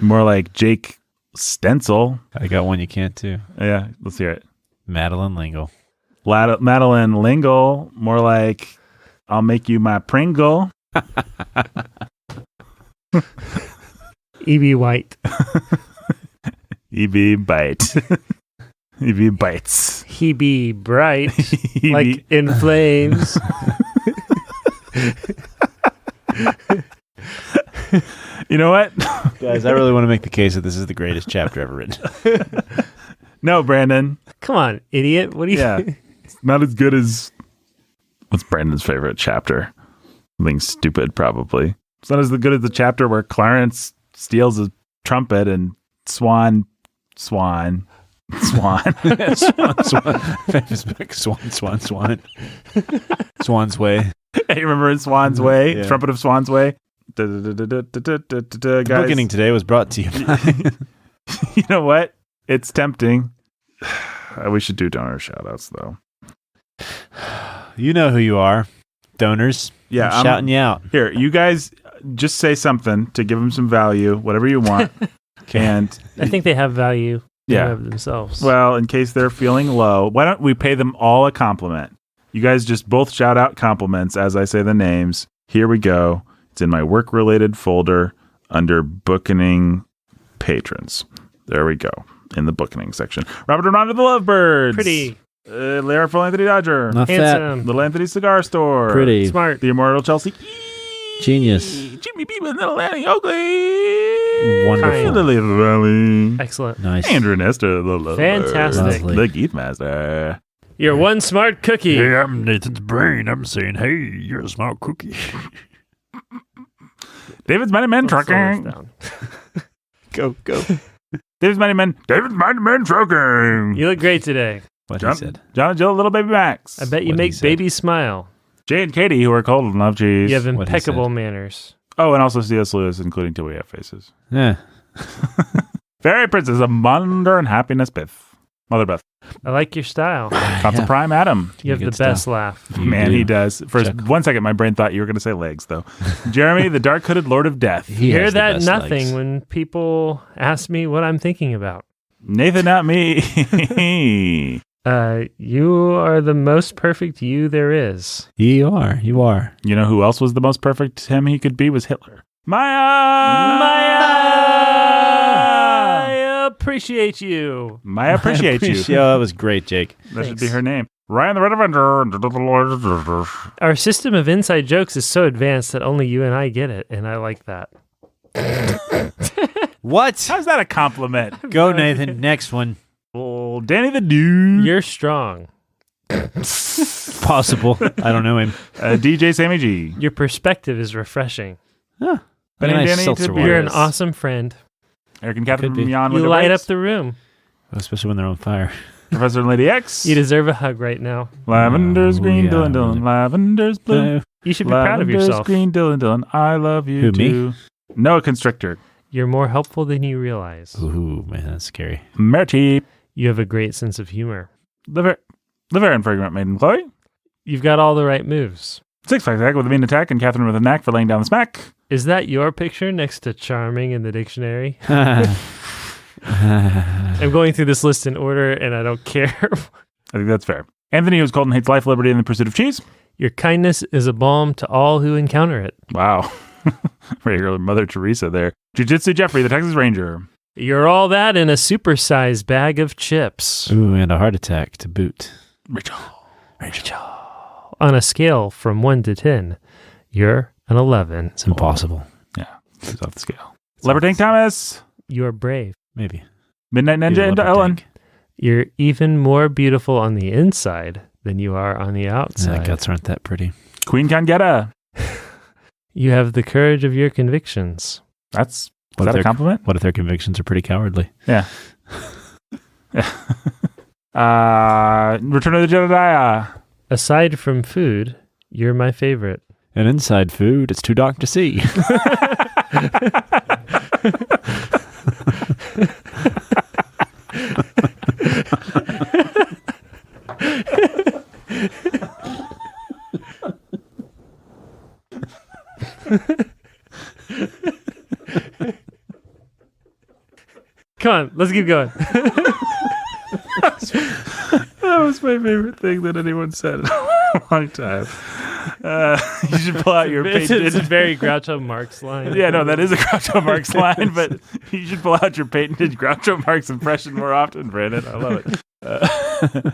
More like Jake Stencil.
I got one you can't too.
Yeah, let's hear it.
Madeline Lingle.
Madeline Lingle. More like I'll make you my Pringle.
E.B. White.
E.B. Bite. E.B. Bites.
He be bright, like in flames.
You know what?
Guys, I really want to make the case that this is the greatest chapter ever written.
No, Brandon.
Come on, idiot. What do you
It's not as good as... What's Brandon's favorite chapter? Something stupid, probably. It's not as good as the chapter where Clarence steals a trumpet and Swan.
Famous book, Swan. Swan's Way.
Hey, you remember in Swan's Way?
Yeah.
Trumpet of Swan's Way? Guys,
Bookening today was brought to you by...
You know what? It's tempting. We should do donor shout-outs, though.
You know who you are. Donors.
Yeah,
I'm shouting you out.
Here, you guys just say something to give them some value, whatever you want. And
I think they have value of themselves.
Well, in case they're feeling low, why don't we pay them all a compliment? You guys just both shout out compliments as I say the names. Here we go. It's in my work-related folder under Bookening Patrons. There we go. In the Bookening section. Robert and Rhonda the Lovebirds.
Pretty.
Larry Full Anthony Dodger.
Not
Handsome.
fat.
Little Anthony Cigar Store.
Pretty.
Smart.
The Immortal Chelsea.
Genius.
Jimmy Beeman, Little Annie Oakley.
Wonderful.
Lily of the Valley.
Excellent.
Nice.
Andrew Nestor, the Lovebirds.
Fantastic.
Lovely.
The Geek Master.
You're one smart cookie.
Hey, I'm Nathan's brain. I'm saying, hey, you're a smart cookie.
David's Mighty Men
Slow this
Trucking.
down.
Go.
David's Mighty Men Trucking.
You look great today.
What he said.
John and Jill, Little Baby Max.
I bet you
What he
make
said.
babies smile.
Jay and Katie, who are cold and love cheese.
You have
What he
impeccable
said.
manners.
Oh, and also C.S. Lewis, including Till We Have Faces.
Yeah.
Fairy Princess of Wonder and Happiness, Beth. Mother Beth.
I like your style.
Consul Prime Adam.
You have the
Good
best
stuff.
laugh.
You
Man,
do.
he does. For
Check.
1 second, my brain thought you were going to say legs, though. Jeremy, the Dark-Hooded Lord of Death.
He
You hear
has the
that
best
nothing
legs.
when people ask me what I'm thinking about.
Nathan, not me.
You are the most perfect you there is.
You are. You are.
You know who else was the most perfect him he could be? Was Hitler. Maya!
I appreciate you.
Maya appreciate you.
Yeah, that was great, Jake.
That should be her name. Ryan the Red Avenger.
Our system of inside jokes is so advanced that only you and I get it, and I like that.
What?
How's that a compliment?
Go, Nathan. Next one.
Oh, Danny the Dude.
You're strong.
Possible. I don't know him.
DJ Sammy G.
Your perspective is refreshing.
Huh.
Benny
Nice
Danny
seltzer
to
water.
You're an
beers.
awesome friend.
Eric and Catherine
Could be.
from Beyond
You
Winter
light
Breaks.
up the room.
Especially when they're on fire.
Professor and Lady X.
You deserve a hug right now.
Lavender's
Oh,
green,
yeah,
Dylan, Dylan.
really.
Lavender's blue.
You should be proud of
Lavender's
yourself.
green, Dylan, Dylan. I love you
Who, me?
too. Noah Constrictor.
You're more helpful than you realize.
Ooh, man, that's scary.
Merty.
You have a great sense of humor.
Liver and Fragrant Maiden Chloe.
You've got all the right moves.
Six Flags Attack with a mean attack and Catherine with a knack for laying down the smack.
Is that your picture next to charming in the dictionary?
I
I'm going through this list in order, and I don't care.
I think that's fair. Anthony, who's cold and hates life, liberty, and the pursuit of cheese.
Your kindness is a balm to all who encounter it.
Wow. Regular Mother Teresa there. Jiu-Jitsu Jeffrey, the Texas Ranger.
You're all that in a supersized bag of chips.
Ooh, and a heart attack to boot.
Rachel.
On a scale from 1 to 10, you're an 11.
It's impossible.
Yeah, he's off the scale. Leopard Tank Thomas.
You're brave.
Maybe.
Midnight Ninja
Maybe
into
leopard
Ellen.
tank.
You're even more beautiful on the inside than you are on the
Yeah,
outside.
guts aren't that pretty.
Queen Kangetta.
You have the courage of your convictions.
Is
What if
that a
their-
compliment?
What if their convictions are pretty cowardly?
Yeah. Return of the Jedi.
Aside from food, you're my favorite.
And inside food, it's too dark to see.
Come on, let's keep going.
That was my favorite thing that anyone said in a long time. You should pull out your
It's a
patented...
very Groucho Marx line.
Yeah, no, that is a Groucho Marx line, but you should pull out your patented Groucho Marx impression more often, Brandon. I love it.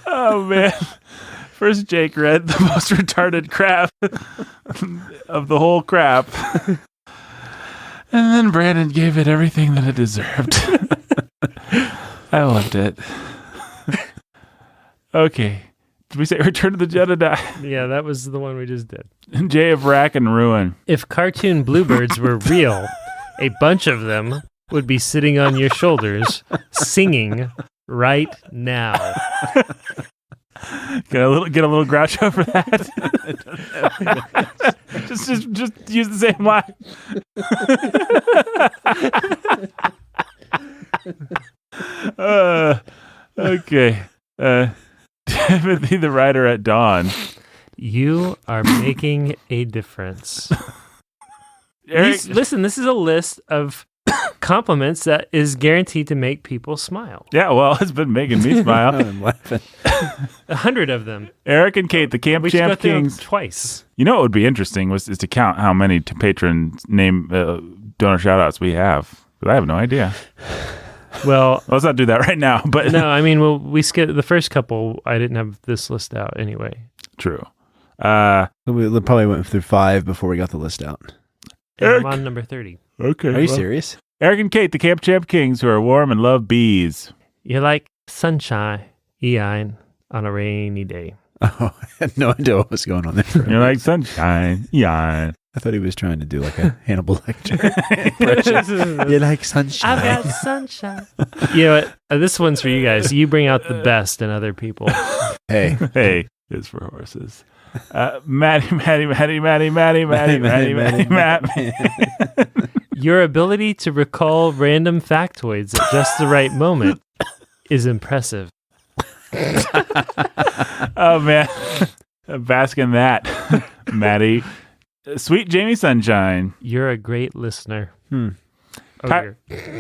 Oh, man. First, Jake read the most retarded crap of the whole crap. And then Brandon gave it everything that it deserved. I loved it. Okay. Did we say Return of the Jedi?
Yeah, that was the one we just did.
Jay of Rack and Ruin.
If cartoon bluebirds were real, a bunch of them would be sitting on your shoulders singing right now.
Get a little Groucho for that. just use the same line. Okay. Timothy the Rider at Dawn.
You are making a difference.
Eric,
Listen, this is a list of compliments that is guaranteed to make people smile.
yeah, well, it's been making me smile.
I'm laughing.
100 of them.
Eric and Kate, the Camp
We should go
Champ
through them
Kings.
twice.
You know what would be interesting is to count how many patron name donor shout-outs we have. But I have no idea.
Well,
Let's not do that right now. But
no, I mean, we skipped the first couple. I didn't have this list out anyway.
True.
We probably went through 5 before we got the list out.
And
Eric.
I'm on number 30.
Okay.
Are you serious?
Eric and Kate, the Camp Champ Kings, who are warm and love bees.
You're like sunshine, on a rainy day.
Oh, I had no idea what was going on there.
You're like sunshine. Yeah.
I thought he was trying to do like a Hannibal Lecter impression. You like sunshine.
I've got sunshine. You know what? This one's for you guys. You bring out the best in other people.
Hey.
Hey, it's for horses. Matt.
Your ability to recall random factoids at just the right moment is impressive.
Oh, man. Bask in that, Maddie. Sweet Jamie Sunshine.
You're a great listener.
Ty-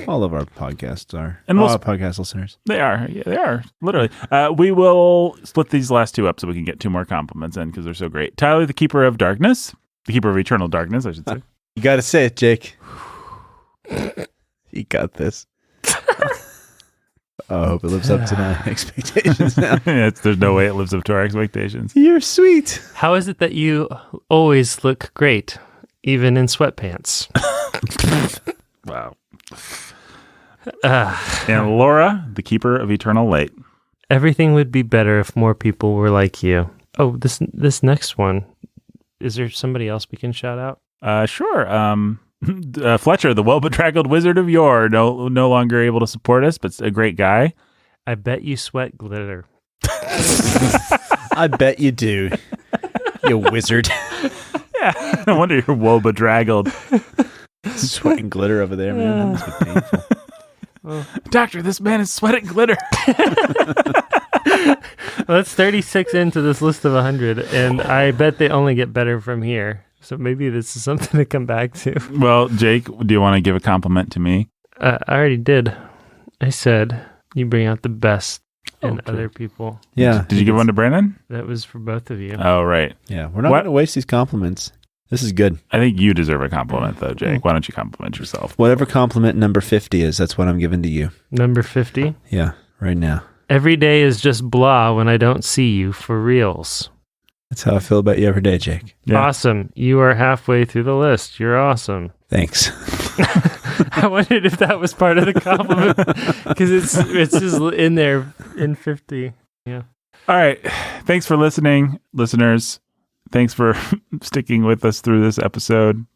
All of our podcasts are.
And
all
we'll-
our podcast listeners.
They are. Yeah, they are. Literally. We will split these last two up so we can get two more compliments in because they're so great. Tyler, the Keeper of Darkness. The Keeper of Eternal Darkness, I should say.
You got to say it, Jake. You got this. I hope it lives up to my expectations now.
There's no way it lives up to our expectations.
You're sweet.
How is it that you always look great, even in sweatpants?
Wow. And Laura, the Keeper of Eternal Light.
Everything would be better if more people were like you. Oh, this next one. Is there somebody else we can shout out?
Sure. Fletcher, the well-bedraggled wizard of yore, no longer able to support us, but a great guy.
I bet you sweat glitter.
I bet you do. You wizard.
Yeah. No wonder you're woe-bedraggled.
Sweating glitter over there, man. That must be painful.
Doctor, this man is sweating glitter.
Well, that's 36 into this list of 100, and I bet they only get better from here. So maybe this is something to come back to.
Well, Jake, do you want to give a compliment to me?
I already did. I said you bring out the best in other people.
Yeah.
Did you give one to Brandon?
That was for both of you.
Oh, right.
Yeah, we're not going to waste these compliments. This is good.
I think you deserve a compliment, though, Jake. Why don't you compliment yourself?
Whatever compliment number 50 is, that's what I'm giving to you.
Number 50.
Yeah, right now.
Every day is just blah when I don't see you for reals.
That's how I feel about you every day, Jake.
Yeah.
Awesome. You are halfway through the list. You're awesome.
Thanks.
I wondered if that was part of the compliment because it's just in there in 50. Yeah.
All right. Thanks for listening, listeners. Thanks for sticking with us through this episode.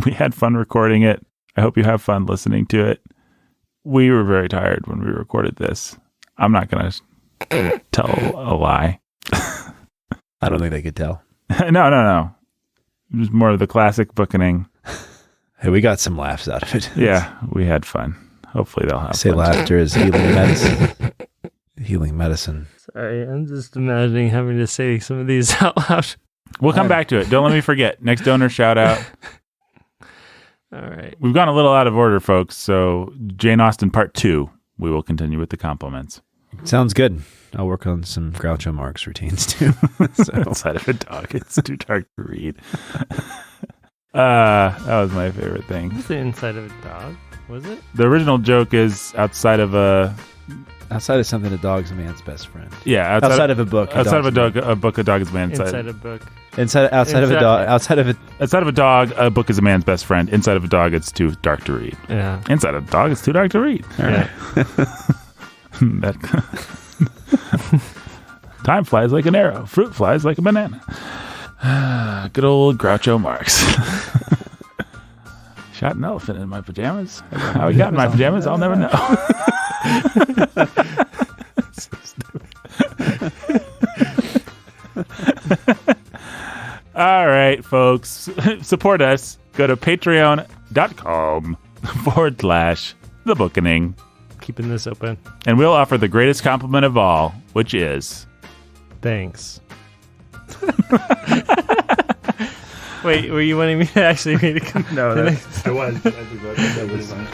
We had fun recording it. I hope you have fun listening to it. We were very tired when we recorded this. I'm not going to tell a lie.
I don't think they could tell.
No. It was more of the classic Bookening.
Hey, we got some laughs out of it.
Yeah, we had fun. Hopefully they'll have
Say
fun.
laughter is healing medicine. Healing medicine.
Sorry, I'm just imagining having to say some of these out loud.
We'll come back to it. Don't let me forget. Next donor shout out.
All right.
We've gone a little out of order, folks. So Jane Austen Part 2. We will continue with the compliments.
Sounds good. I'll work on some Groucho Marx routines too.
Outside of a dog, it's too dark to read. That was my favorite thing.
Was it inside of a dog? Was it?
The original joke is outside of
something, a dog's a man's best friend.
yeah,
Outside of a book.
outside of a dog, a book, a dog is a man's
Inside a book.
Outside of a dog. Outside of a.
Outside of a dog, a book is a man's best friend. Inside of a dog, it's too dark to read.
Yeah.
Inside of a dog, it's too dark to read. All right. Time flies like an arrow. Fruit flies like a banana. Good old Groucho Marx. Shot an elephant in my pajamas. How he got in my pajamas, I'll never know. So stupid. All right, folks. Support us. Go to patreon.com/The Bookening.
Keeping this open.
And we'll offer the greatest compliment of all, which is...
Thanks. Wait, were you wanting me to actually read it?
No, I was. That was fun.